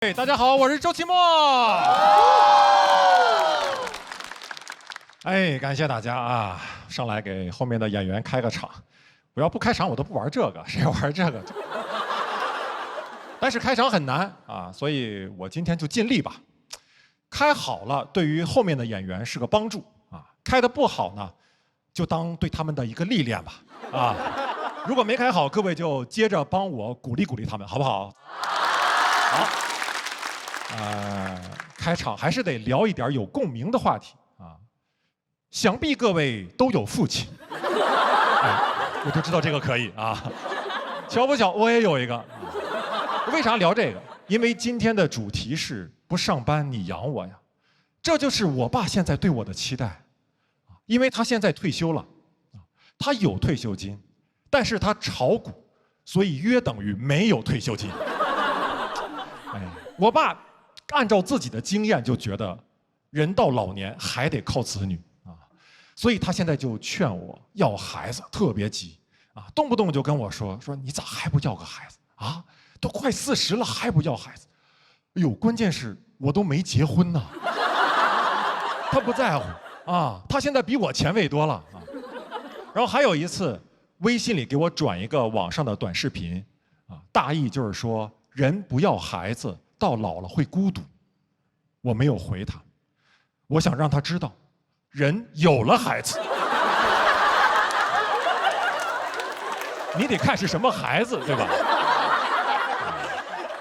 大家好，我是周奇墨。感谢大家啊！上来给后面的演员开个场。我要不开场，我都不玩这个，谁玩这个？但是开场很难啊，所以我今天就尽力吧。开好了，对于后面的演员是个帮助啊；开得不好呢，就当对他们的一个历练吧啊。如果没开好，各位就接着帮我鼓励鼓励他们，好不好？好。开场还是得聊一点有共鸣的话题啊。想必各位都有父亲，我就知道这个可以啊。巧不巧，我也有一个。为啥聊这个？因为今天的主题是不上班你养我呀，这就是我爸现在对我的期待。因为他现在退休了，他有退休金，但是他炒股，所以约等于没有退休金。我爸按照自己的经验就觉得，人到老年还得靠子女啊，所以他现在就劝我要孩子，特别急啊，动不动就跟我说你咋还不要个孩子啊？都快40了还不要孩子？哎呦，关键是我都没结婚呢。他不在乎啊，他现在比我前卫多了啊。然后还有一次，微信里给我转一个网上的短视频啊，大意就是说人不要孩子，到老了会孤独。我没有回他，我想让他知道，人有了孩子，你得看是什么孩子，对吧？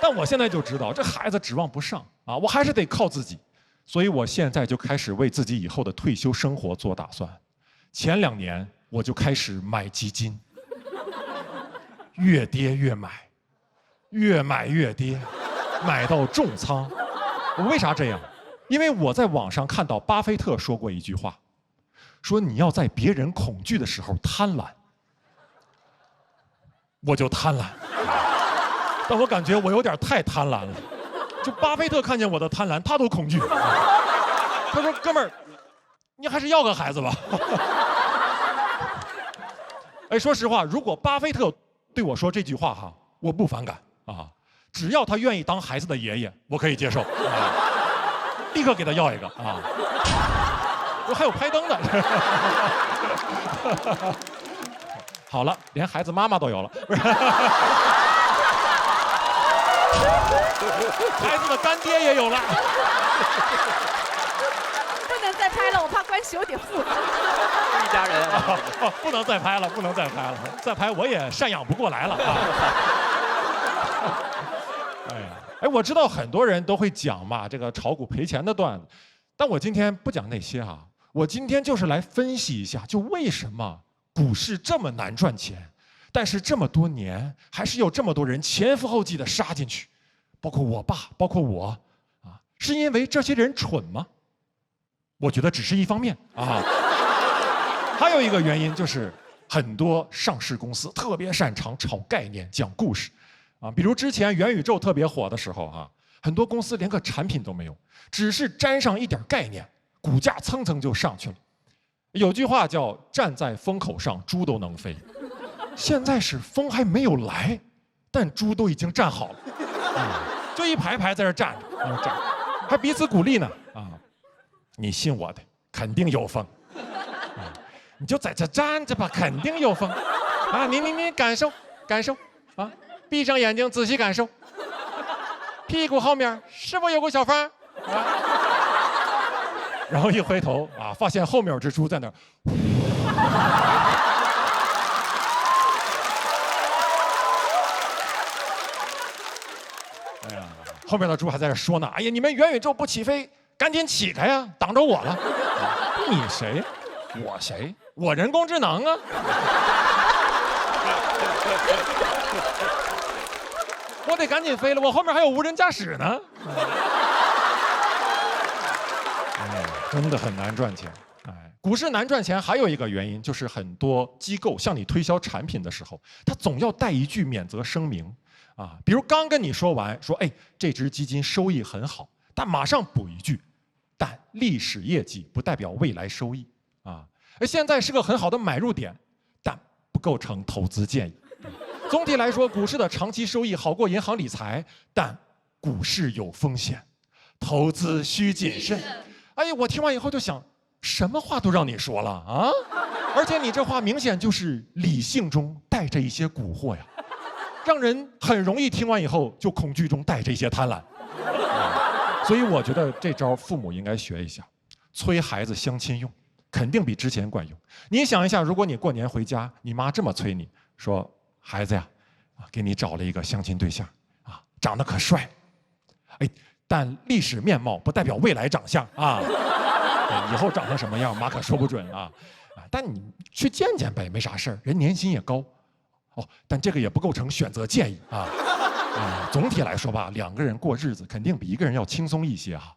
但我现在就知道，这孩子指望不上啊，我还是得靠自己。所以我现在就开始为自己以后的退休生活做打算。前2年我就开始买基金，越跌越买，越买越跌，买到重仓。我为啥这样？因为我在网上看到巴菲特说过一句话，说你要在别人恐惧的时候贪婪。我就贪婪，但我感觉我有点太贪婪了。就巴菲特看见我的贪婪，他都恐惧。他说：“哥们儿，你还是要个孩子吧。”说实话，如果巴菲特对我说这句话哈，我不反感啊。只要他愿意当孩子的爷爷，我可以接受，立刻给他要一个啊！我还有拍灯的。好了，连孩子妈妈都有了，不是？孩子的干爹也有了。不能再拍了，我怕关系有点复杂。一家人啊！不能再拍了，不能再拍了，再拍我也赡养不过来了啊！我知道很多人都会讲嘛，这个炒股赔钱的段子，但我今天不讲那些啊，我今天就是来分析一下，就为什么股市这么难赚钱，但是这么多年还是有这么多人前赴后继的杀进去，包括我爸，包括我，啊，是因为这些人蠢吗？我觉得只是一方面啊，还有一个原因就是很多上市公司特别擅长炒概念、讲故事。啊，比如之前元宇宙特别火的时候啊，很多公司连个产品都没有，只是沾上一点概念，股价蹭蹭就上去了。有句话叫“站在风口上，猪都能飞”，现在是风还没有来，但猪都已经站好了，就一排排在这站着，站，还彼此鼓励呢。啊，你信我的，肯定有风。你就在这站着吧，肯定有风。啊，你感受感受啊。闭上眼睛，仔细感受。屁股后面是否有个小缝？啊，然后一回头啊，发现后面有只猪在那儿。哎呀，后面的猪还在这说呢。哎呀，你们元宇宙不起飞，赶紧起开呀，挡着我了。你谁？我谁？我人工智能啊。我得赶紧飞了，我后面还有无人驾驶呢。真的很难赚钱。股市难赚钱还有一个原因就是很多机构向你推销产品的时候，他总要带一句免责声明啊，比如刚跟你说完说，这只基金收益很好，但马上补一句，但历史业绩不代表未来收益啊。现在是个很好的买入点，但不构成投资建议。总体来说，股市的长期收益好过银行理财，但股市有风险，投资需谨慎。哎呀，我听完以后就想，什么话都让你说了啊！而且你这话明显就是理性中带着一些蛊惑呀，让人很容易听完以后就恐惧中带着一些贪婪。所以我觉得这招父母应该学一下，催孩子相亲用，肯定比之前管用。你想一下，如果你过年回家，你妈这么催你说：“孩子呀，给你找了一个相亲对象啊，长得可帅，哎，但历史面貌不代表未来长相啊，以后长成什么样妈可说不准啊。但你去见见呗，没啥事儿，人年薪也高。哦，但这个也不构成选择建议啊。总体来说吧，两个人过日子肯定比一个人要轻松一些哈。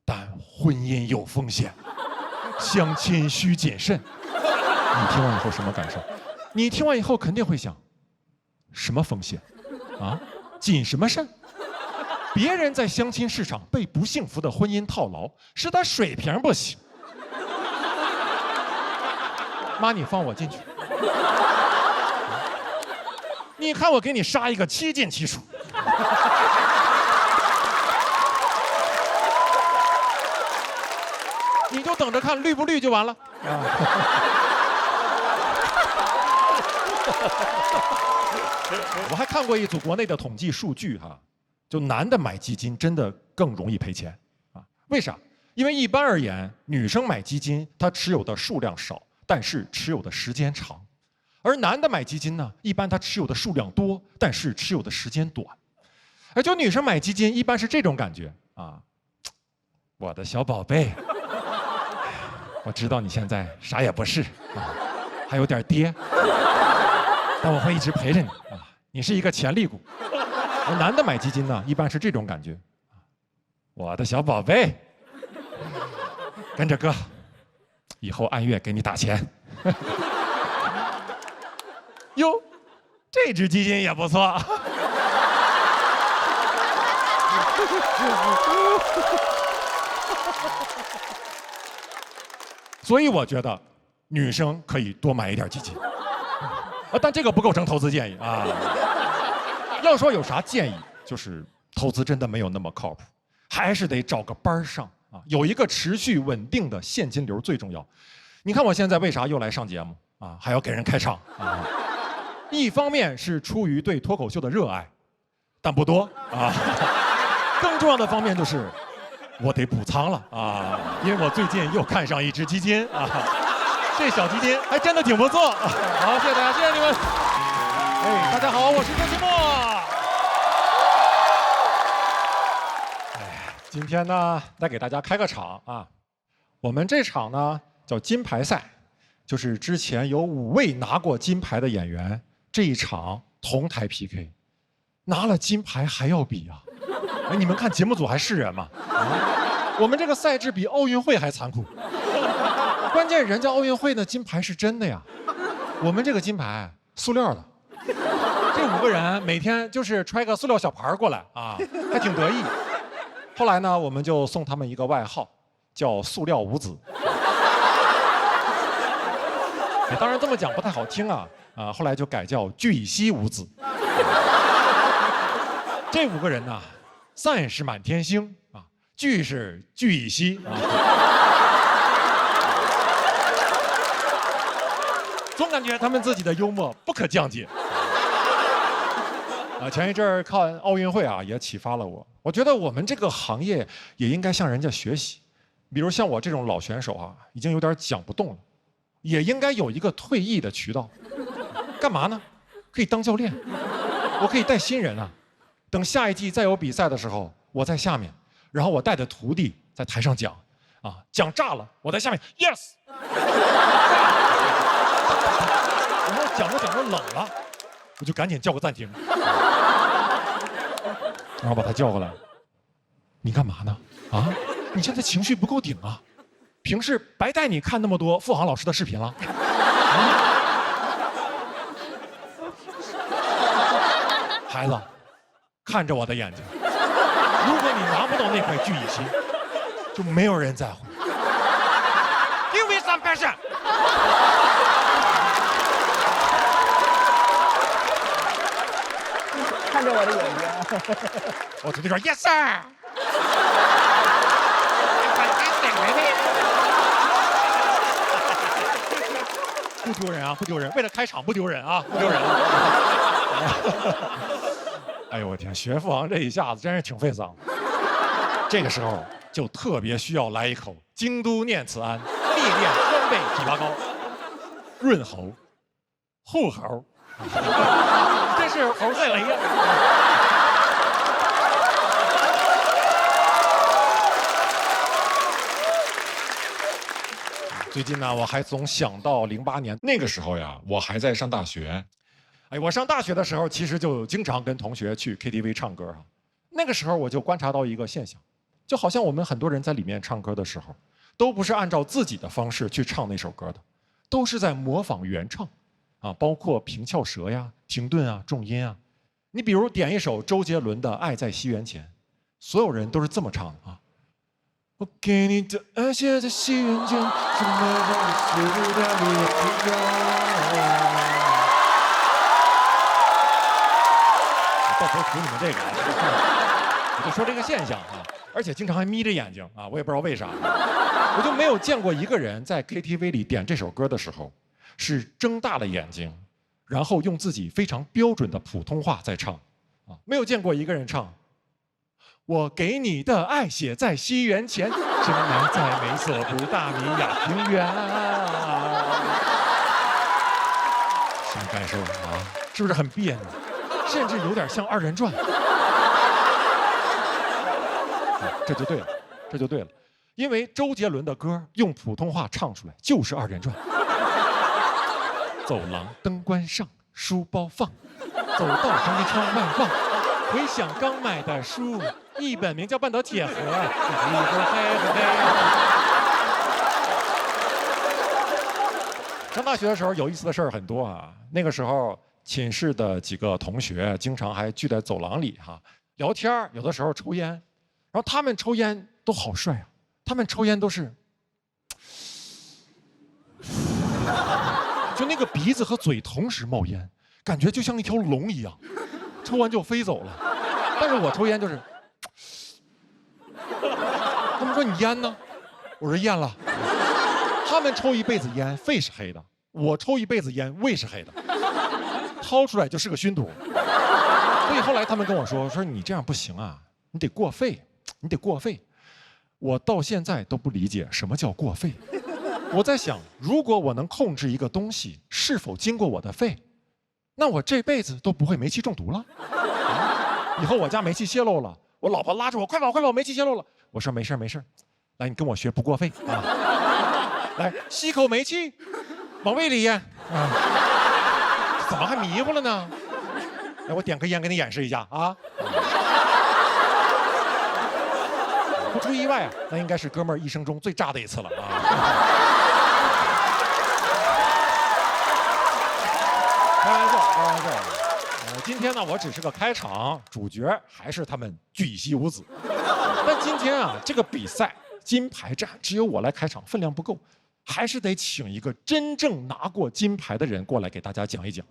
但婚姻有风险，相亲需谨慎。你听完以后什么感受？你听完以后肯定会想，什么风险？啊，谨什么慎？别人在相亲市场被不幸福的婚姻套牢，是他水平不行。妈，你放我进去。你看我给你杀一个7进7出。你就等着看绿不绿就完了。我还看过一组国内的统计数据哈，就男的买基金真的更容易赔钱啊？为啥？因为一般而言，女生买基金她持有的数量少，但是持有的时间长。而男的买基金呢，一般他持有的数量多，但是持有的时间短。而就女生买基金，一般是这种感觉啊，我的小宝贝，我知道你现在啥也不是啊，还有点跌，但我会一直陪着你啊，你是一个潜力股。而男的买基金呢，一般是这种感觉，我的小宝贝，跟着哥，以后按月给你打钱。哟，这只基金也不错。所以我觉得女生可以多买一点基金，但这个不构成投资建议啊。要说有啥建议，就是投资真的没有那么靠谱，还是得找个班上啊，有一个持续稳定的现金流最重要。你看我现在为啥又来上节目啊，还要给人开场啊？一方面是出于对脱口秀的热爱，但不多啊。更重要的方面就是，我得补仓了啊，因为我最近又看上一只基金啊，这小基金还真的挺不错。好，谢谢大家，谢谢你们。哎，大家好，我是周奇墨。今天呢，再给大家开个场啊。我们这场呢叫金牌赛，就是之前有5位拿过金牌的演员。这一场同台 PK， 拿了金牌还要比啊！哎，你们看节目组还是人吗？我们这个赛制比奥运会还残酷。关键人家奥运会的金牌是真的呀，我们这个金牌塑料的。这5个人每天就是揣个塑料小盘过来啊，还挺得意。后来呢，我们就送他们一个外号，叫“塑料五子”。当然这么讲不太好听啊。后来就改叫聚乙烯五子。这5个人呢，散是满天星啊，聚是聚乙烯啊。总感觉他们自己的幽默不可降解。前一阵儿看奥运会啊，也启发了我。我觉得我们这个行业也应该向人家学习，比如像我这种老选手啊，已经有点讲不动了，也应该有一个退役的渠道。干嘛呢？可以当教练，我可以带新人啊。等下一季再有比赛的时候，我在下面，然后我带着徒弟在台上讲，啊，讲炸了，我在下面 yes。然后讲着讲着冷了，我就赶紧叫个暂停，然后把他叫过来，你干嘛呢？啊，你现在情绪不够顶啊，平时白带你看那么多付航老师的视频了。孩子，看着我的眼睛，如果你拿不到那块聚乙烯，就没有人在乎。Give me some passion。很着我的眼睛。我徒弟说 Yes sir。不丢人啊，不丢人。为了开场不丢人啊，不丢人。哎呦我天，学父王这一下子真是挺费嗓子。这个时候就特别需要来一口京都念慈庵，历练川贝枇杷膏，润喉、护喉，这是猴赛雷呀。最近呢，我还总想到08年那个时候呀，我还在上大学。哎，我上大学的时候，其实就经常跟同学去 KTV 唱歌哈。那个时候我就观察到一个现象，就好像我们很多人在里面唱歌的时候，都不是按照自己的方式去唱那首歌的，都是在模仿原唱，啊，包括平翘舌呀、停顿啊、重音啊。你比如点一首周杰伦的《爱在西元前》，所有人都是这么唱的啊。我给你的爱写在西元前，什么都是的你也不要。到时候图你们这个，我就说这个现象啊，而且经常还眯着眼睛啊，我也不知道为啥，我就没有见过一个人在 KTV 里点这首歌的时候，是睁大了眼睛，然后用自己非常标准的普通话在唱，啊，没有见过一个人唱。我给你的爱写在西元前，深埋在美索不达米亚平原。什么感受啊？是不是很别扭？甚至有点像二人转。这就对了，这就对了，因为周杰伦的歌用普通话唱出来就是二人转。走廊灯关上，书包放，走到旁边窗外望，回想刚买的书。一本名叫《半岛铁盒》，一会黑。上大学的时候有意思的事儿很多啊。那个时候寝室的几个同学经常还聚在走廊里哈聊天，有的时候抽烟，然后他们抽烟都好帅啊，他们抽烟都是，就那个鼻子和嘴同时冒烟，感觉就像一条龙一样，抽完就飞走了。但是我抽烟就是。他们说你烟呢？我说烟了。他们抽一辈子烟，肺是黑的；我抽一辈子烟，胃是黑的，掏出来就是个熏毒。所以后来他们跟我说你这样不行啊，你得过肺，你得过肺。我到现在都不理解什么叫过肺。我在想，如果我能控制一个东西是否经过我的肺，那我这辈子都不会煤气中毒了。以后我家煤气泄漏了，我老婆拉着我，快跑快跑，煤气泄漏了。我说没事没事，来你跟我学不过肺啊，来吸口煤气，往胃里咽啊，怎么还迷糊了呢？来我点根烟给你演示一下啊。不出意外啊，那应该是哥们儿一生中最炸的一次了啊。开玩笑开玩笑。今天呢，我只是个开场，主角还是他们巨蜥无子。但今天啊，这个比赛金牌战只有我来开场，分量不够，还是得请一个真正拿过金牌的人过来给大家讲一讲。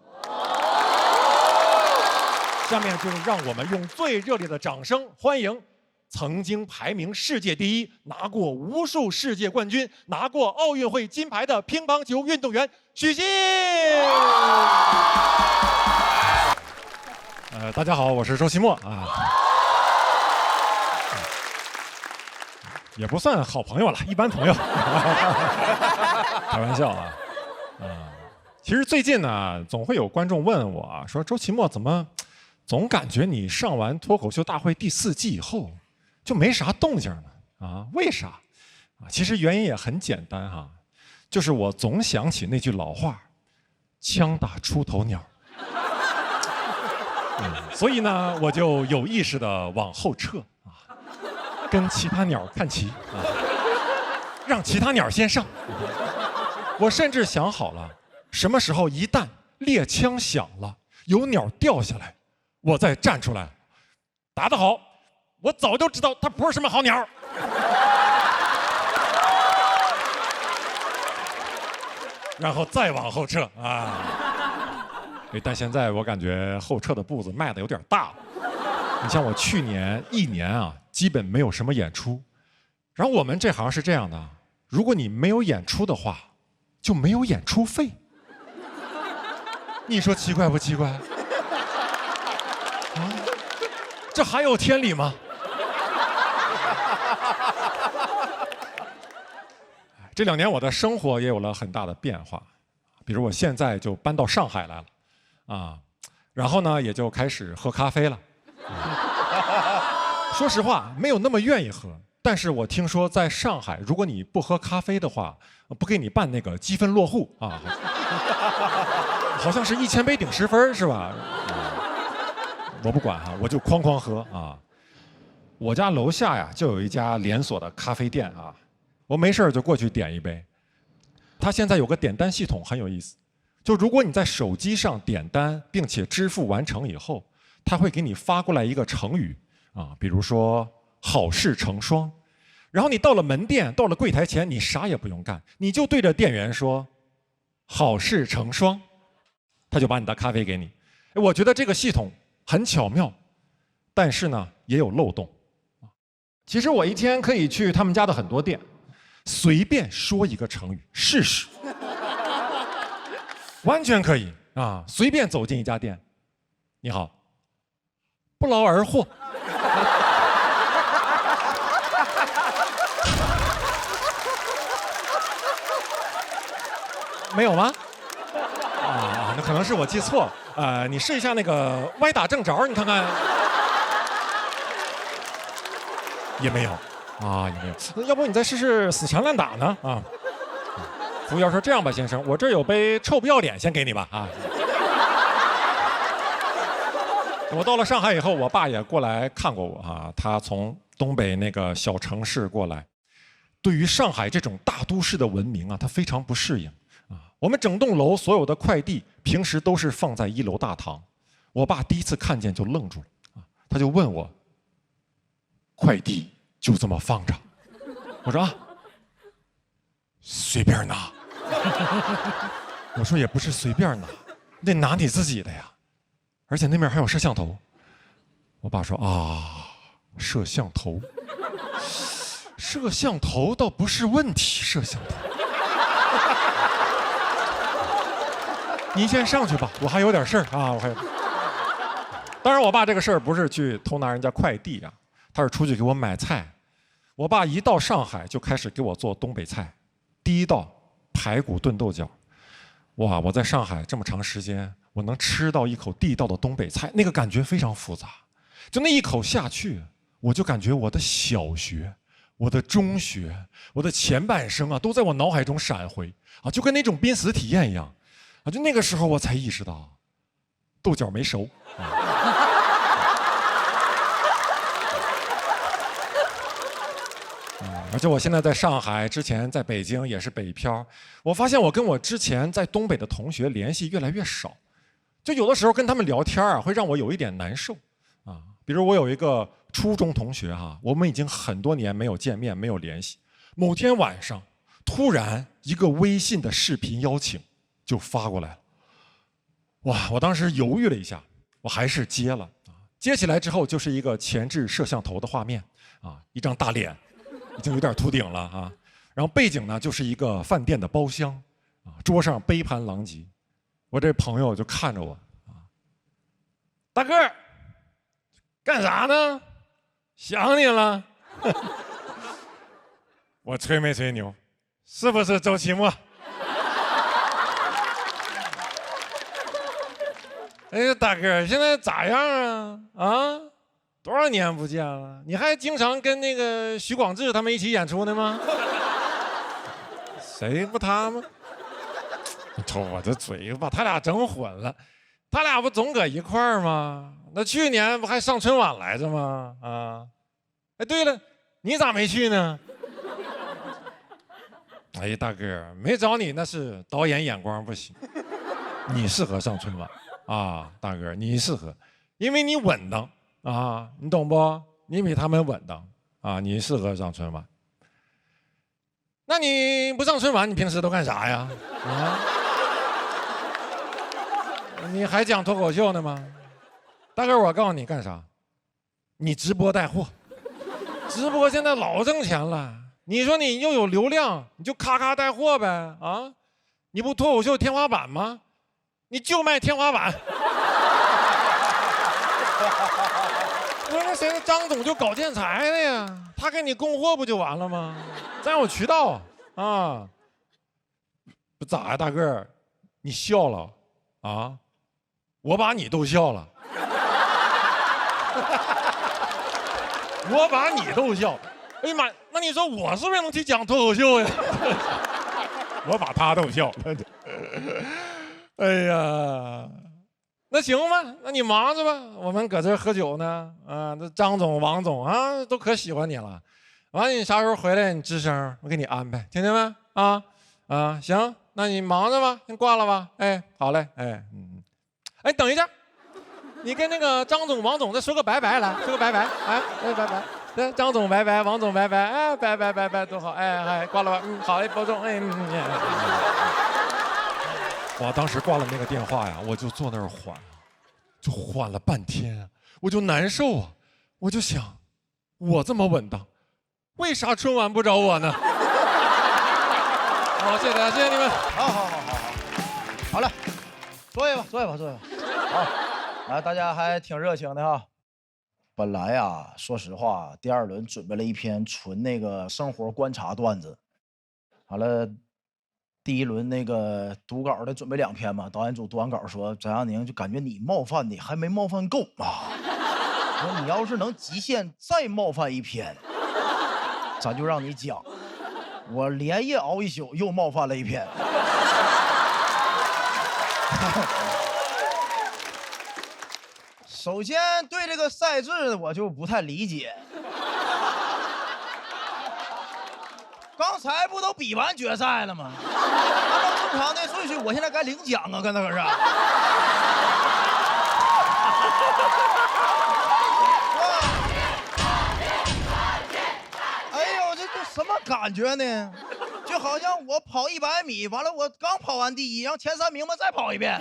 下面就让我们用最热烈的掌声欢迎曾经排名世界第一、拿过无数世界冠军、拿过奥运会金牌的乒乓球运动员许昕。大家好，我是周奇墨啊，也不算好朋友了，一般朋友，开玩笑啊，其实最近呢，总会有观众问我啊，说周奇墨怎么总感觉你上完脱口秀大会第4季以后就没啥动静了啊？为啥？啊，其实原因也很简单哈，就是我总想起那句老话，枪打出头鸟。所以呢，我就有意识地往后撤啊，跟其他鸟看齐啊，让其他鸟先上。我甚至想好了，什么时候一旦猎枪响了，有鸟掉下来，我再站出来。答得好，我早就知道它不是什么好鸟。然后再往后撤啊。但现在我感觉后撤的步子迈的有点大了。你像我去年1年啊，基本没有什么演出。然后我们这行是这样的，如果你没有演出的话，就没有演出费。你说奇怪不奇怪？啊，这还有天理吗？这2年我的生活也有了很大的变化，比如我现在就搬到上海来了，啊，然后呢也就开始喝咖啡了。说实话，没有那么愿意喝，但是我听说在上海，如果你不喝咖啡的话，不给你办那个积分落户啊，好像是1000杯顶10分是吧？我不管哈，我就哐哐喝啊。我家楼下呀就有一家连锁的咖啡店啊，我没事就过去点一杯。它现在有个点单系统很有意思，就如果你在手机上点单并且支付完成以后，它会给你发过来一个成语啊，比如说好事成双。然后你到了门店，到了柜台前，你啥也不用干，你就对着店员说好事成双，他就把你的咖啡给你。我觉得这个系统很巧妙，但是呢也有漏洞。其实我一天可以去他们家的很多店，随便说一个成语试试，完全可以啊！随便走进一家店，你好，不劳而获。没有吗？啊，那可能是我记错了。你试一下那个歪打正着，你看看。也没有，啊，也没有。那要不你再试试死缠烂打呢？啊，服务员说：“这样吧，先生，我这儿有杯臭不要脸，先给你吧。”啊。我到了上海以后，我爸也过来看过我啊，他从东北那个小城市过来，对于上海这种大都市的文明啊，他非常不适应。我们整栋楼所有的快递平时都是放在1楼大堂，我爸第一次看见就愣住了，他就问我：“快递就这么放着？”我说：“啊，随便拿。”我说：“也不是随便拿，得拿你自己的呀，而且那面还有摄像头。”我爸说：“啊，摄像头，摄像头倒不是问题，摄像头。”您先上去吧，我还有点事儿啊，我还有。当然，我爸这个事儿不是去偷拿人家快递啊，他是出去给我买菜。我爸一到上海就开始给我做东北菜，第一道排骨炖豆角。哇，我在上海这么长时间，我能吃到一口地道的东北菜，那个感觉非常复杂。就那一口下去，我就感觉我的小学、我的中学、我的前半生啊，都在我脑海中闪回啊，就跟那种濒死体验一样。啊，就那个时候我才意识到，豆角没熟。而且我现在在上海，之前在北京也是北漂，我发现我跟我之前在东北的同学联系越来越少，就有的时候跟他们聊天啊，会让我有一点难受啊。比如我有一个初中同学哈，我们已经很多年没有见面，没有联系，某天晚上突然一个微信的视频邀请就发过来了，哇！我当时犹豫了一下，我还是接了。接起来之后就是一个前置摄像头的画面，啊，一张大脸，已经有点秃顶了啊。然后背景呢就是一个饭店的包厢，啊，桌上杯盘狼藉。我这朋友就看着我，啊，大个儿，干啥呢？想你了。我吹没吹牛？是不是周奇墨？哎，大哥，现在咋样啊？啊，多少年不见了？你还经常跟那个许广智他们一起演出呢吗？谁不他吗？瞅我这嘴，把他俩整混了。他俩不总搁一块儿吗？那去年不还上春晚来着吗？啊，哎，对了，你咋没去呢？哎，大哥，没找你那是导演眼光不行，你适合上春晚。啊，大哥，你适合，因为你稳当啊，你懂不？你比他们稳当啊，你适合上春晚。那你不上春晚，你平时都干啥呀？啊？你还讲脱口秀呢吗？大哥，我告诉你干啥？你直播带货，直播现在老挣钱了。你说你又有流量，你就咔咔带货呗啊！你不脱口秀天花板吗？你就卖天花板。我说那谁，张总就搞建材的呀，他给你供货不就完了吗？咱有渠道啊。不咋呀，大个，你笑了啊？我把你逗笑了。我把你逗笑，哎呀妈，那你说我是不是能去讲脱口秀呀？我把他逗笑。哎呀，那行吧，那你忙着吧，我们搁这喝酒呢。啊，这张总、王总啊，都可喜欢你了。完了，你啥时候回来，你吱声，我给你安排，听见没？啊，行，那你忙着吧，先挂了吧。哎，好嘞，哎，哎，等一下。你跟那个张总、王总再说个拜拜，来说个拜拜，哎，拜拜，对，张总拜拜，王总拜拜，哎，拜，多好，哎，挂了吧，好嘞，保重，哎，我当时挂了那个电话呀，我就坐那儿缓，就缓了半天，我就难受啊，我就想，我这么稳当，为啥春晚不找我呢？好，谢谢大家，谢谢你们，好了，坐下吧，好。啊，大家还挺热情的哈。本来呀，说实话，第二轮准备了一篇纯那个生活观察段子，完了，第一轮那个读稿的准备2篇嘛，导演组读完稿说，翟亚宁就感觉你冒犯你还没冒犯够啊，说你要是能极限再冒犯1篇，咱就让你讲。我连夜熬1宿，又冒犯了1篇。首先，对这个赛制我就不太理解。刚才不都比完决赛了吗？按照正常的顺序，我现在该领奖啊，跟那可是。哎呦，这什么感觉呢？就好像我跑100米，完了我刚跑完第1，让前3名们再跑一遍。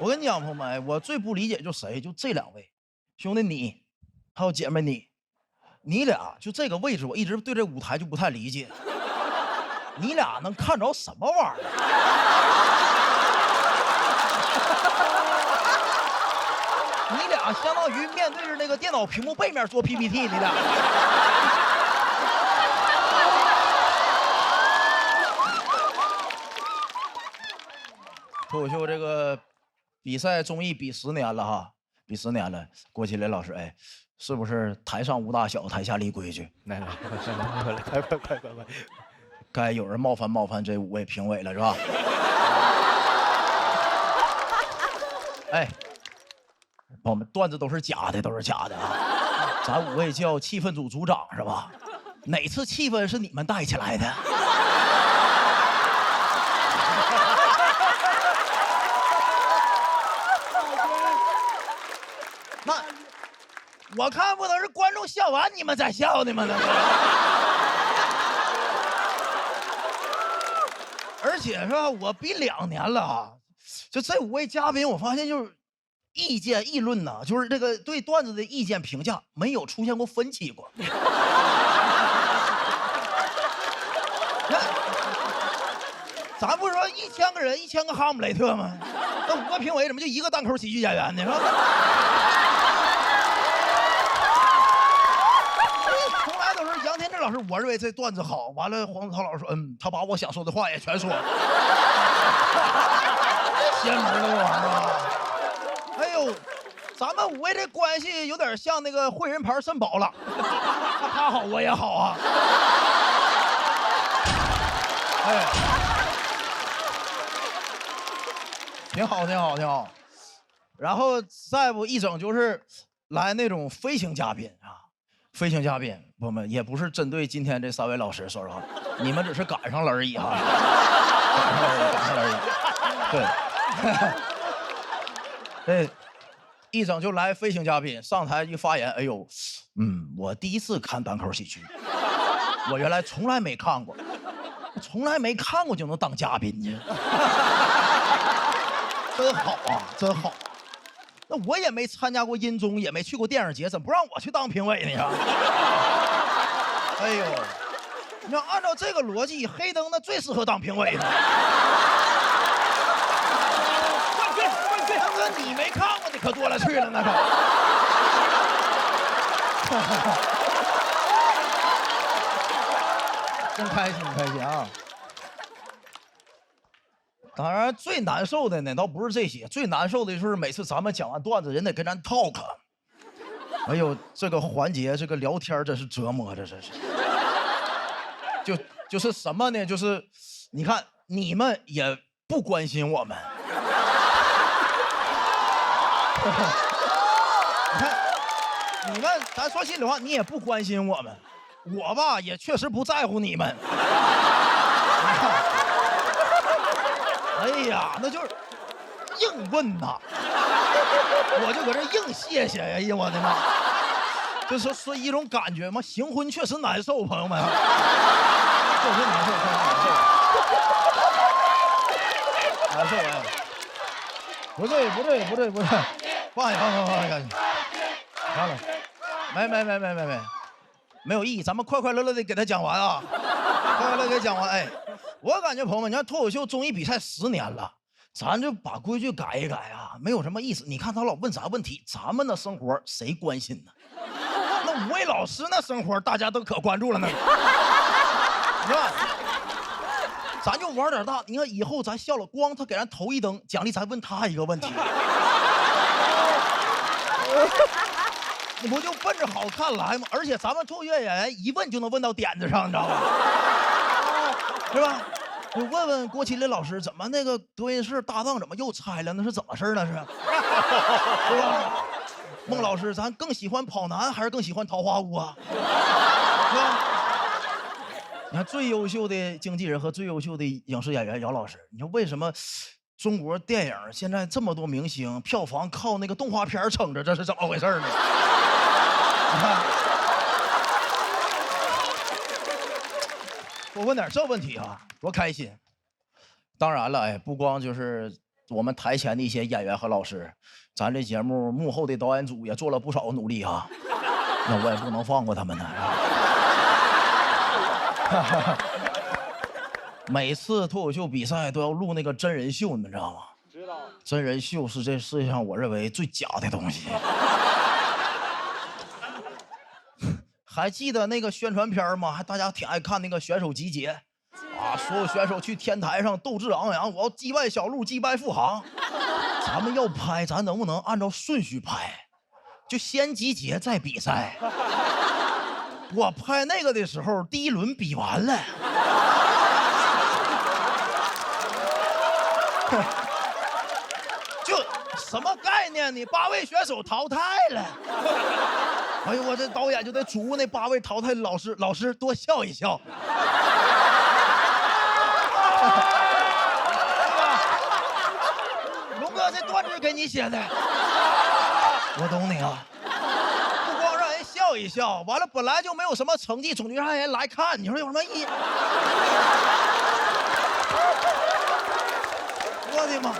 我跟你讲，朋友们，我最不理解就谁，就这2位兄弟，你还有姐妹你俩就这个位置，我一直对这舞台就不太理解，你俩能看着什么玩意儿？你俩相当于面对着那个电脑屏幕背面做 PPT， 你俩。脱口秀这个比赛综艺比10年了哈，比10年了。郭麒麟老师，哎，是不是台上无大小，台下立规矩？来，快！该有人冒犯这5位评委了，是吧？哎，朋友们，段子都是假的啊！咱5位叫气氛组组长是吧？哪次气氛是你们带起来的？那我看不能是观众笑完你们再笑的吗？而且是吧，我比2年了啊，就这5位嘉宾，我发现就是意见议论呐，就是这个对段子的意见评价没有出现过分歧过。咱不是说1000个人1000个哈姆雷特吗？那5个评委怎么就1个单口喜剧演员呢？是吧？从来都是杨天真老师，我认为这段子好。完了，黄子韬老师说，他把我想说的话也全说了。邪门了这玩意儿！哎呦，咱们5位这关系有点像那个汇仁牌肾宝了，他好我也好啊。哎。挺好。然后再不一整就是来那种飞行嘉宾啊，飞行嘉宾，我们也不是针对今天这3位老师，说实话，你们只是赶上了而已哈，赶上了而已。对，一整就来飞行嘉宾上台一发言，哎呦，我第一次看单口喜剧，我原来从来没看过。我从来没看过就能当嘉宾去，真好啊，真好。那我也没参加过音综，也没去过电影节，怎么不让我去当评委呢？哎呦，你要按照这个逻辑，黑灯那最适合当评委的。大哥，你没看过的可多了去了，那可。真开心，开心啊！当然，最难受的呢，倒不是这些，最难受的就是每次咱们讲完段子，人得跟咱 talk。哎呦，这个环节，这个聊天真是折磨，这是。就是什么呢？就是你看，你们也不关心我们。你看，你们，咱说心里话，你也不关心我们，我吧也确实不在乎你们。哎呀，那就是硬问呐，我就搁这硬谢谢呀！哎呀，我的妈！就是一种感觉嘛，行婚确实难受，朋友们，确实难受，确实难受，难受哎！不对，放下，完了，没有意义，咱们快快乐乐的给他讲完啊，快快乐乐给讲完。哎，我感觉朋友们，你看脱口秀综艺比赛10年了，咱就把规矩改一改啊，没有什么意思。你看他老问啥问题，咱们的生活谁关心呢？那5位老师那生活大家都可关注了呢，是吧？咱就玩点大，你看以后咱笑了，光他给咱投一灯，奖励咱问他一个问题。你不就奔着好看来吗？而且咱们脱口秀演员一问就能问到点子上，你知道吧？是吧？你问问郭麒麟老师，怎么那个德云社搭档怎么又拆了？那是怎么事呢？是吧？孟老师，咱更喜欢跑男还是更喜欢桃花坞啊？是吧？你看最优秀的经纪人和最优秀的影视演员姚老师，你说为什么中国电影现在这么多明星，票房靠那个动画片撑着，这是怎么回事呢？你看，我问点这问题啊，多开心！当然了，哎，不光就是我们台前的一些演员和老师，咱这节目幕后的导演组也做了不少努力啊，那我也不能放过他们呢。每次脱口秀比赛都要录那个真人秀，你们知道吗？知道。真人秀是这世界上我认为最假的东西。还记得那个宣传片吗？还大家挺爱看那个选手集结啊，所有选手去天台上斗志昂扬，我要击败小鹿，击败付航。咱们要拍，咱能不能按照顺序拍？就先集结再比赛。我拍那个的时候，第一轮比完了。就什么概念呢？8位选手淘汰了。哎呦，我这导演就得嘱咐那8位淘汰的老师多笑一笑。龙哥，这段子是给你写的，我懂你啊。不光让人笑一笑，完了本来就没有什么成绩，总得让人来看，你说有什么意义？我的妈！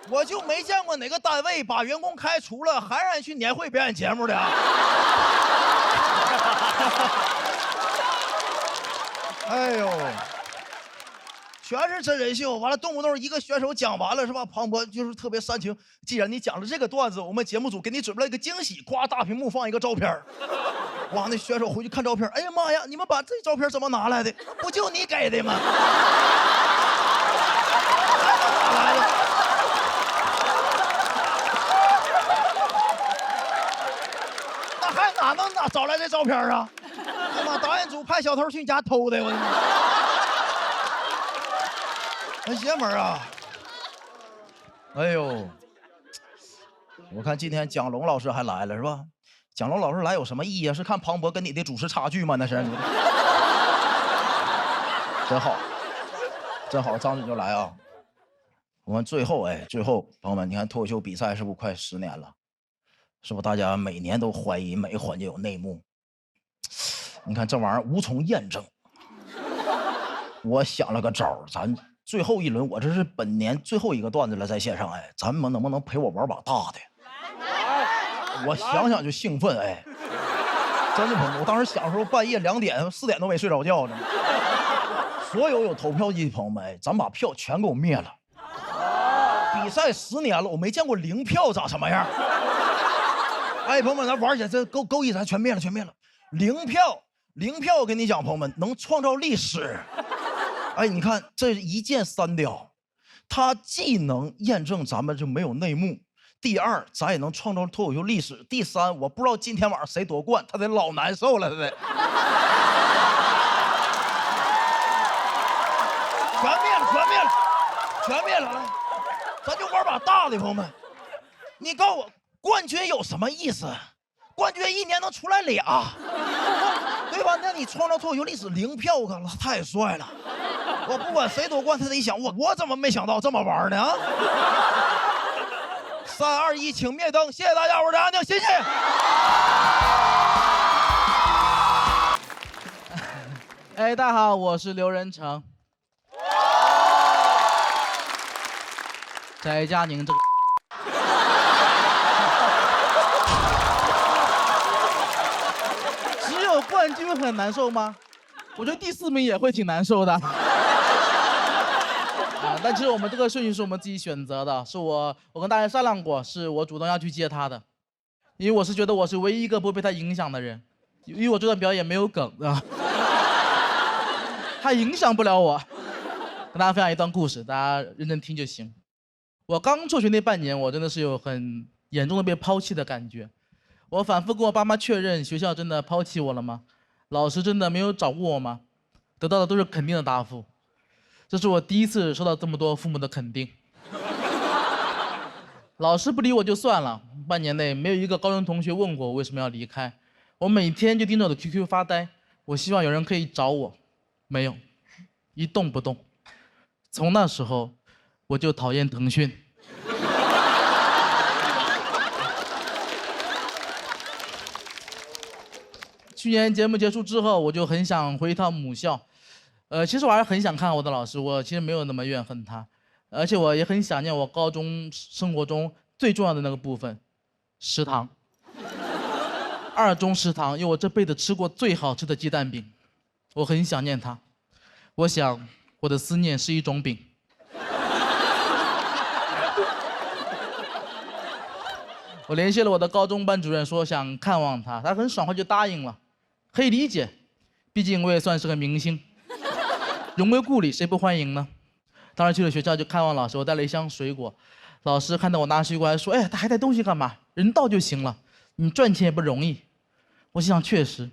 我就没见过哪个单位把员工开除了，还让人去年会表演节目的啊！哎呦，全是真人秀，完了动不动一个选手讲完了是吧？庞博就是特别煽情，既然你讲了这个段子，我们节目组给你准备了一个惊喜，夸大屏幕放一个照片。哇，那选手回去看照片，哎呀妈呀，你们把这照片怎么拿来的？不就你给的吗？哪来的？那还哪能找来这照片啊？他妈导演组派小偷去你家偷的，我的妈！那爷们儿啊，哎呦，我看今天蒋龙老师还来了是吧？蒋龙老师来有什么意义啊？是看庞博跟你的主持差距吗？那是，真好，真好，张嘴就来啊！我们最后朋友们，你看脱口秀比赛是不是快10年了？是不是大家每年都怀疑每个环节有内幕？你看这玩意儿无从验证，我想了个招儿，咱最后一轮，我这是本年最后一个段子了，在线上，哎，咱们能不能陪我玩把大的？我想想就兴奋，哎，真的朋友们，我当时想的时候半夜2点、4点都没睡着觉呢。所有投票机的朋友们，哎，咱把票全给我灭了。比赛10年了，我没见过零票长什么样。哎，朋友们，咱玩起来，这够意思，咱全灭了，全灭了。零票，我跟你讲，朋友们，能创造历史。哎，你看这一箭3雕，它既能验证咱们就没有内幕，第二，咱也能创造脱口秀历史，第三，我不知道今天晚上谁夺冠，他得老难受了，他得。全灭了，来，咱就玩把大的，朋友们。你告诉我，冠军有什么意思？冠军1年能出来俩，对吧？那你创造脱口秀历史0票，我靠，太帅了！我不管谁夺冠，他得想我怎么没想到这么玩呢？啊！3、2、1，请灭灯！谢谢大家，我是安静，谢谢。哎，大家好，我是刘仁成。翟佳宁这个，只有冠军很难受吗？我觉得第4名也会挺难受的。啊，但其实我们这个顺序是我们自己选择的，是我跟大家商量过，是我主动要去接他的，因为我是觉得我是唯一一个不会被他影响的人，因为我这段表演没有梗啊，他影响不了我。跟大家分享一段故事，大家认真听就行。我刚辍学那半年，我真的是有很严重的被抛弃的感觉。我反复跟我爸妈确认，学校真的抛弃我了吗？老师真的没有找过我吗？得到的都是肯定的答复。这是我第一次收到这么多父母的肯定。老师不理我就算了，半年内没有一个高中同学问过我为什么要离开。我每天就盯着我的 QQ 发呆，我希望有人可以找我，没有，一动不动。从那时候，我就讨厌腾讯。去年节目结束之后，我就很想回一趟母校。其实我还是很想看我的老师，我其实没有那么怨恨他，而且我也很想念我高中生活中最重要的那个部分——食堂。2中食堂有我这辈子吃过最好吃的鸡蛋饼，我很想念它。我想，我的思念是一种饼。我联系了我的高中班主任，说想看望他，他很爽快就答应了，可以理解，毕竟我也算是个明星，荣归故里，谁不欢迎呢？当时去了学校就看望老师，我带了一箱水果，老师看到我拿水果还说：“哎，他还带东西干嘛？人到就行了，你赚钱也不容易。”我心想，确实，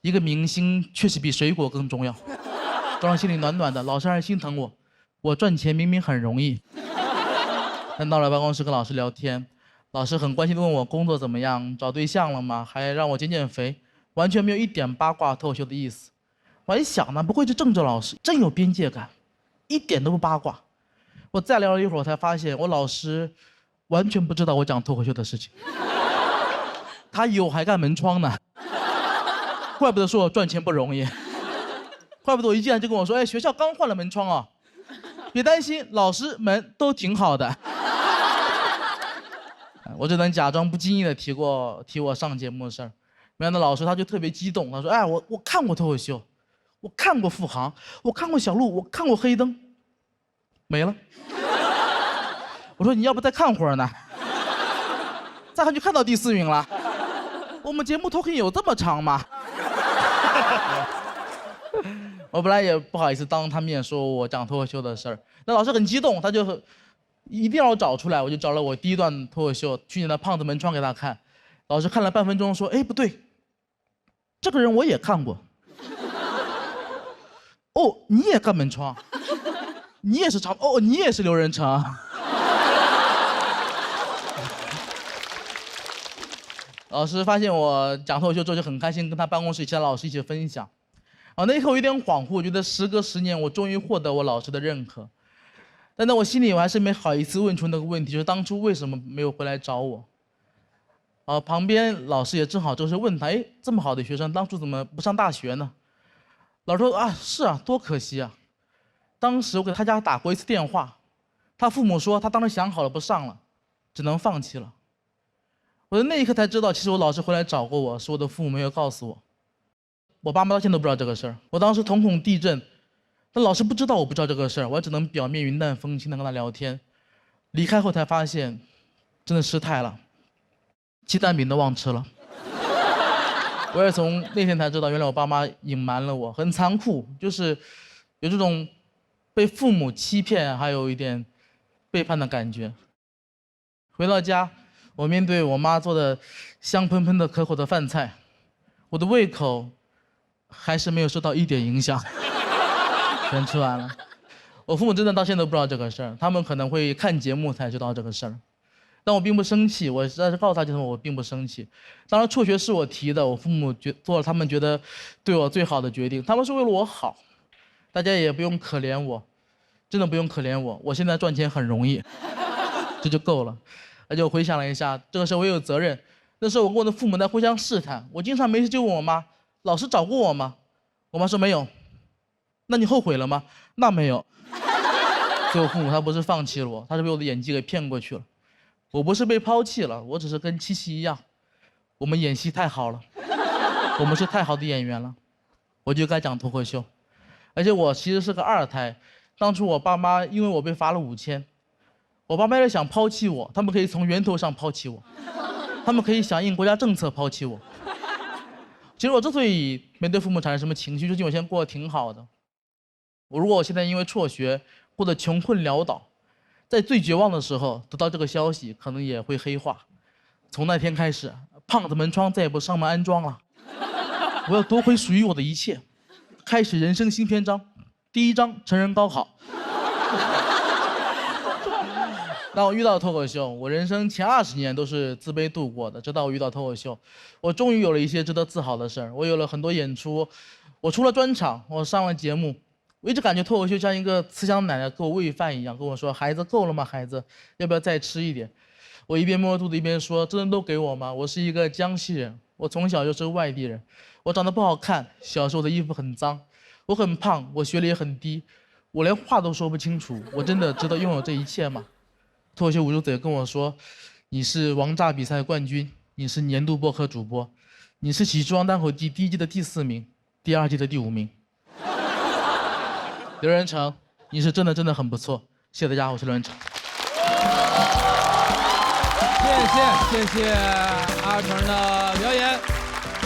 一个明星确实比水果更重要。当时心里暖暖的，老师还是心疼我，我赚钱明明很容易。但到了办公室跟老师聊天。老师很关心地问我工作怎么样，找对象了吗？还让我减减肥，完全没有一点八卦脱口秀的意思。我一想呢，不愧是政治老师，真有边界感，一点都不八卦。我再聊了一会儿，我才发现我老师完全不知道我讲脱口秀的事情。他以为我还干门窗呢，怪不得说我赚钱不容易，怪不得我一进来就跟我说：“哎，学校刚换了门窗啊，别担心，老师门都挺好的。”我只能假装不经意的提我上节目的事儿，没想到老师他就特别激动，他说：“哎，我看过脱口秀，我看过付航，我看过小鹿，我看过黑灯，没了。”我说：“你要不再看会儿呢？再看就看到第4名了。我们节目脱口有这么长吗？”我本来也不好意思当他面说我讲脱口秀的事儿，那老师很激动，他就一定要找出来，我就找了我第1段脱口秀去年的胖子门窗给他看，老师看了半分钟说：“哎，不对，这个人我也看过。哦，你也干门窗，你也是长，哦，你也是刘仁成。”老师发现我讲脱口秀之后就很开心，跟他办公室其他老师一起分享。那一刻我有点恍惚，我觉得时隔10年，我终于获得我老师的认可。但在我心里，我还是没好意思问出那个问题，就是当初为什么没有回来找我？旁边老师也正好就是问他：“哎，这么好的学生，当初怎么不上大学呢？”老师说：“啊，是啊，多可惜啊！当时我给他家打过一次电话，他父母说他当时想好了不上了，只能放弃了。我在那一刻才知道，其实我老师回来找过我，是我的父母没有告诉我。我爸妈到现在都不知道这个事儿。我当时瞳孔地震，但老师不知道我不知道这个事儿，我只能表面云淡风轻的跟他聊天。离开后才发现，真的失态了，鸡蛋饼都忘吃了。我也从那天才知道，原来我爸妈隐瞒了我，很残酷，就是有这种被父母欺骗，还有一点背叛的感觉。回到家，我面对我妈做的香喷喷的可口的饭菜，我的胃口还是没有受到一点影响，全吃完了。我父母真的到现在都不知道这个事儿，他们可能会看节目才知道这个事儿。但我并不生气，我实在是告诉他，就是我并不生气。当然，辍学是我提的，我父母做了他们觉得对我最好的决定，他们是为了我好。大家也不用可怜我，真的不用可怜我，我现在赚钱很容易，这就够了。而且我回想了一下，这个事我也有责任。那时候我跟我的父母在互相试探，我经常没事就问我妈：“老师找过我吗？”我妈说没有。那你后悔了吗？那没有。所以我父母他不是放弃了我，他是被我的演技给骗过去了。我不是被抛弃了，我只是跟七七一样，我们演戏太好了，我们是太好的演员了，我就该讲脱口秀。而且我其实是个二胎，当初我爸妈因为我被罚了5000，我爸妈也想抛弃我，他们可以从源头上抛弃我，他们可以响应国家政策抛弃我。其实我之所以没对父母产生什么情绪，就是因为我现在过得挺好的。如果我现在因为辍学或者穷困潦倒，在最绝望的时候得到这个消息，可能也会黑化。从那天开始，胖子门窗再也不上门安装了。我要夺回属于我的一切，开始人生新篇章。第1章，成人高考。当我遇到脱口秀，我人生前20年都是自卑度过的，直到我遇到脱口秀，我终于有了一些值得自豪的事儿。我有了很多演出，我出了专场，我上了节目。我一直感觉脱口秀像一个慈祥奶奶给我喂饭一样，跟我说：“孩子，够了吗？孩子，要不要再吃一点？”我一边摸肚子一边说：“真的都给我吗？我是一个江西人，我从小就是个外地人，我长得不好看，小时候的衣服很脏，我很胖，我学历也很低，我连话都说不清楚，我真的值得拥有这一切吗？”脱口秀武术者跟我说：“你是王炸比赛冠军，你是年度播客主播，你是喜剧之王单口第1季的第4名，第2季的第5名。”刘仁成，你是真的很不错，谢谢大家，我是刘仁成。谢谢阿成的表演。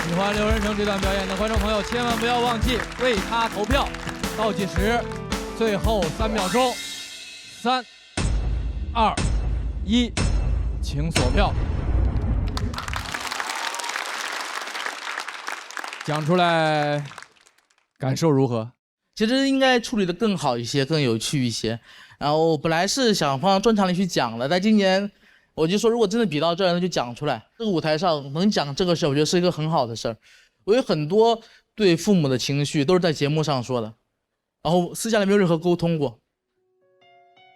喜欢刘仁成这段表演的观众朋友，千万不要忘记为他投票。倒计时，最后3秒钟，3、2、1，请锁票。讲出来，感受如何？其实应该处理得更好一些，更有趣一些。然后我本来是想放到专场里去讲的，但今年我就说，如果真的比到这儿，那就讲出来。这个舞台上能讲这个事儿，我觉得是一个很好的事儿。我有很多对父母的情绪都是在节目上说的，然后私下里没有任何沟通过。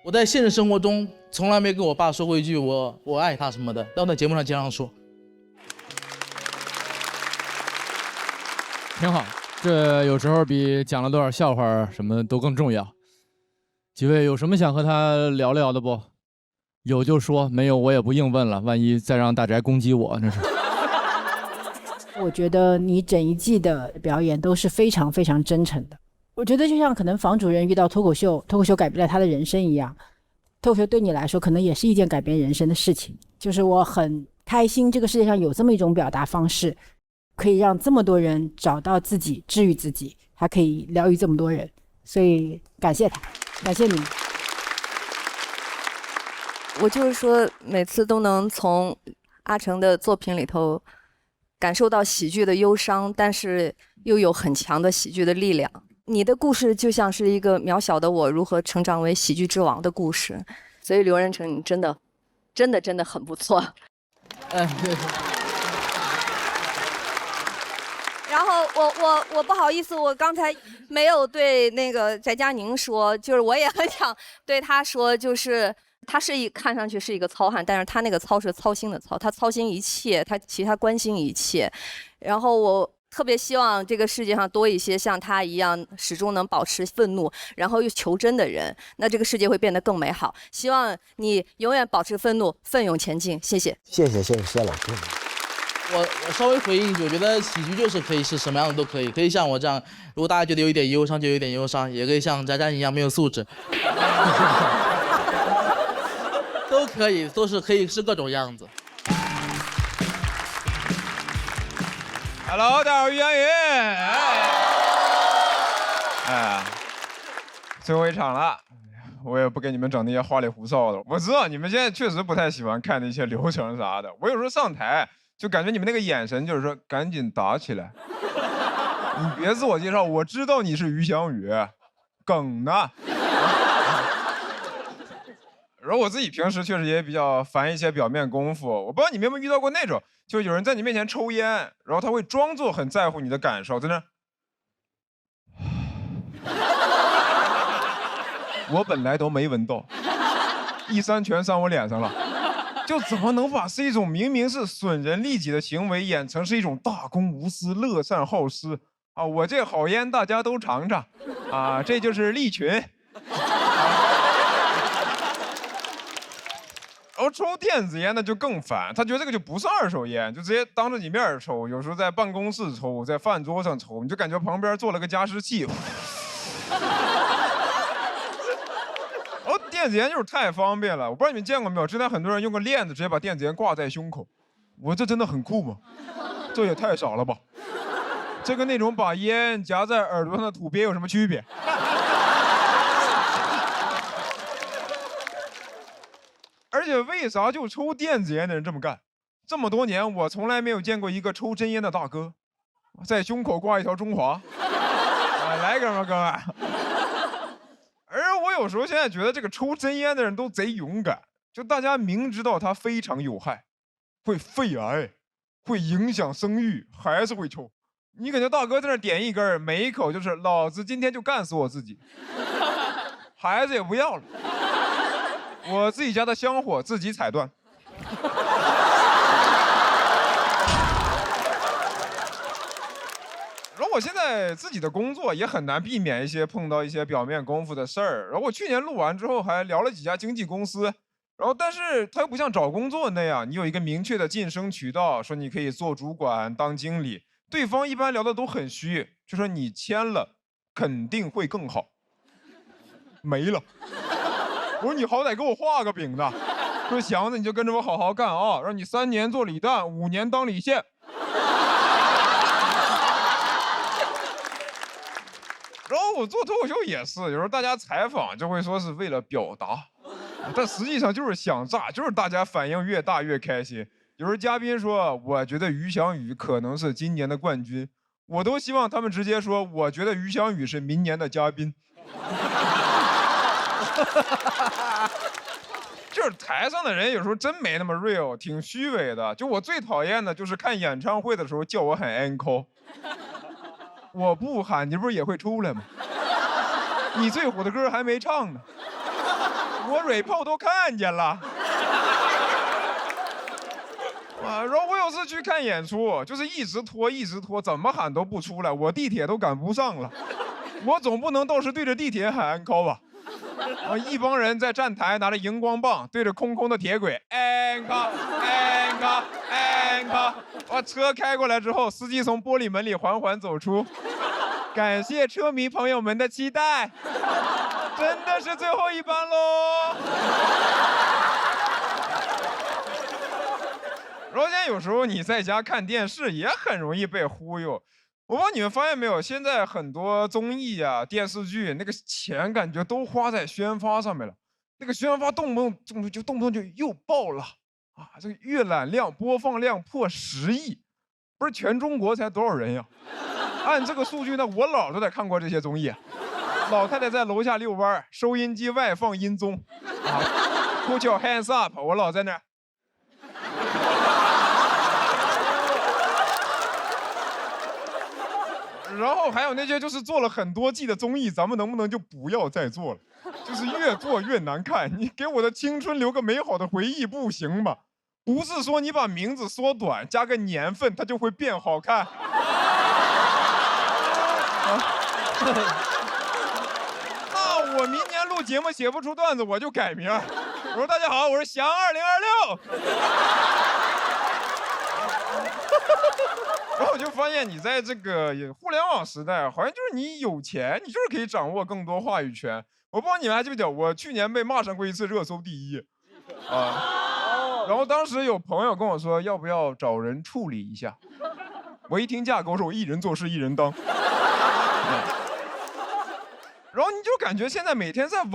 我在现实生活中从来没跟我爸说过一句我爱他什么的，但我在节目上经常说。挺好。这有时候比讲了多少笑话什么都更重要。几位有什么想和他聊聊的不？有就说，没有我也不硬问了，万一再让大宅攻击我，那是。我觉得你整一季的表演都是非常非常真诚的。我觉得就像可能房主任遇到脱口秀，脱口秀改变了他的人生一样，脱口秀对你来说可能也是一件改变人生的事情。就是我很开心这个世界上有这么一种表达方式，可以让这么多人找到自己，治愈自己，还可以疗愈这么多人，所以感谢他，感谢你。我就是说，每次都能从阿成的作品里头感受到喜剧的忧伤，但是又有很强的喜剧的力量。你的故事就像是一个渺小的我如何成长为喜剧之王的故事，所以刘仁成，你真的很不错。对。然后我不好意思，我刚才没有对那个翟佳宁说，就是我也很想对他说，就是他看上去是一个糙汉，但是他那个糙是操心的糙，他操心一切，他关心一切。然后我特别希望这个世界上多一些像他一样始终能保持愤怒，然后又求真的人，那这个世界会变得更美好。希望你永远保持愤怒，奋勇前进。谢谢。谢谢老师。我稍微回应一句，我觉得喜剧就是可以是什么样的都可以，可以像我这样，如果大家觉得有一点忧伤就有一点忧伤，也可以像翟翟一样没有素质，都可以，都是可以是各种样子。Hello， 大家好，于洋宇。哎，最后一场了，我也不给你们整那些花里胡哨的。我知道你们现在确实不太喜欢看那些流程啥的。我有时候上台就感觉你们那个眼神就是说赶紧打起来。你别自我介绍，我知道你是于翔宇，梗呢。然后我自己平时确实也比较烦一些表面功夫。我不知道你们有没有遇到过那种，就是有人在你面前抽烟，然后他会装作很在乎你的感受，在那。我本来都没闻到，一三全上我脸上了，就怎么能把这种明明是损人利己的行为演成是一种大公无私、乐善好施啊？我这好烟大家都尝尝啊，这就是利群。然后抽电子烟的就更烦，他觉得这个就不是二手烟，就直接当着你面抽，有时候在办公室抽，在饭桌上抽，你就感觉旁边坐了个加湿器。然后电子烟就是太方便了，我不知道你们见过没有，之前很多人用个链子直接把电子烟挂在胸口，我这真的很酷吗？这也太傻了吧！这跟那种把烟夹在耳朵上的土鳖有什么区别？而且为啥就抽电子烟的人这么干？这么多年，我从来没有见过一个抽真烟的大哥，在胸口挂一条中华。来，哥们儿，哥们儿。而我有时候现在觉得，这个抽真烟的人都贼勇敢，就大家明知道它非常有害，会肺癌，会影响生育，还是会抽。你感觉大哥在那点一根，每一口就是老子今天就干死我自己，孩子也不要了。我自己家的香火自己踩断。然后我现在自己的工作也很难避免一些碰到一些表面功夫的事儿。然后我去年录完之后还聊了几家经纪公司，然后但是它又不像找工作那样，你有一个明确的晋升渠道，说你可以做主管当经理。对方一般聊的都很虚，就说你签了肯定会更好。没了。我说你好歹给我画个饼的，说祥子你就跟着我好好干啊，让你3年做李诞，5年当李现。然后我做脱口秀也是，有时候大家采访就会说是为了表达，但实际上就是想炸，就是大家反应越大越开心。有时候嘉宾说我觉得于翔宇可能是今年的冠军，我都希望他们直接说我觉得于翔宇是明年的嘉宾。就是台上的人有时候真没那么 real， 挺虚伪的。就我最讨厌的就是看演唱会的时候叫我喊 encore， 我不喊你不是也会出来吗？你最火的歌还没唱呢，我蕊炮都看见了。然后我有次去看演出，就是一直拖，怎么喊都不出来，我地铁都赶不上了。我总不能到时对着地铁喊 encore 吧？一帮人在站台拿着荧光棒对着空空的铁轨 encore。 车开过来之后，司机从玻璃门里缓缓走出，感谢车迷朋友们的期待，真的是最后一班喽。然后现在有时候你在家看电视也很容易被忽悠。我不知道你们发现没有，现在很多综艺啊、电视剧，那个钱感觉都花在宣发上面了。那个宣发动不动就又爆了啊！这个阅览量、播放量破10亿，不是全中国才多少人呀？按这个数据呢，我姥都得看过这些综艺。老太太在楼下遛弯，收音机外放音综啊 ，Put your hands up， 我姥在那儿。然后还有那些就是做了很多季的综艺，咱们能不能就不要再做了？就是越做越难看。你给我的青春留个美好的回忆不行吗？不是说你把名字缩短加个年份它就会变好看。那我明年录节目写不出段子，我就改名。我说大家好，我是翔2026。然后我就发现你在这个互联网时代，好像就是你有钱，你就是可以掌握更多话语权。我不知道你们还记不记得，我去年被骂上过一次热搜第1啊。然后当时有朋友跟我说，要不要找人处理一下？我一听价格，我说我一人做事一人当。然后你就感觉现在每天上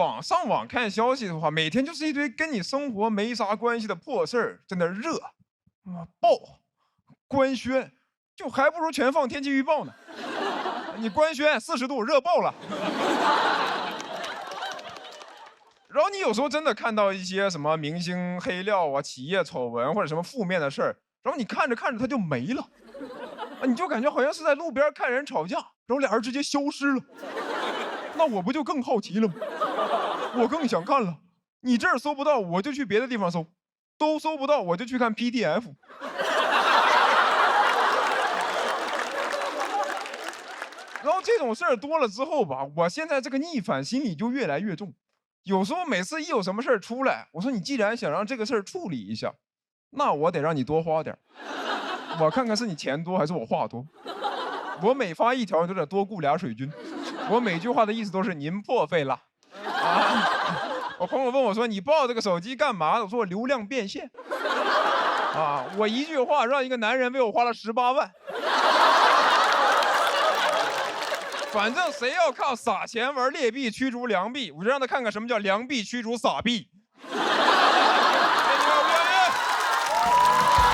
网看消息的话，每天就是一堆跟你生活没啥关系的破事儿，在那热，爆，官宣，就还不如全放天气预报呢。你官宣40度热爆了。然后你有时候真的看到一些什么明星黑料啊、企业丑闻或者什么负面的事儿，然后你看着看着它就没了，你就感觉好像是在路边看人吵架，然后俩人直接消失了。那我不就更好奇了吗？我更想看了。你这儿搜不到，我就去别的地方搜；都搜不到，我就去看 PDF。然后这种事儿多了之后吧，我现在这个逆反心理就越来越重。有时候每次一有什么事儿出来，我说你既然想让这个事儿处理一下，那我得让你多花点儿。我看看是你钱多还是我话多。我每发一条，你都得多雇俩水军。我每句话的意思都是您破费了。我朋友问我说：“你抱这个手机干嘛？”我说：“我流量变现。”我一句话让一个男人为我花了18万。反正谁要靠撒钱玩劣币驱逐良币，我就让他看看什么叫良币驱逐傻币。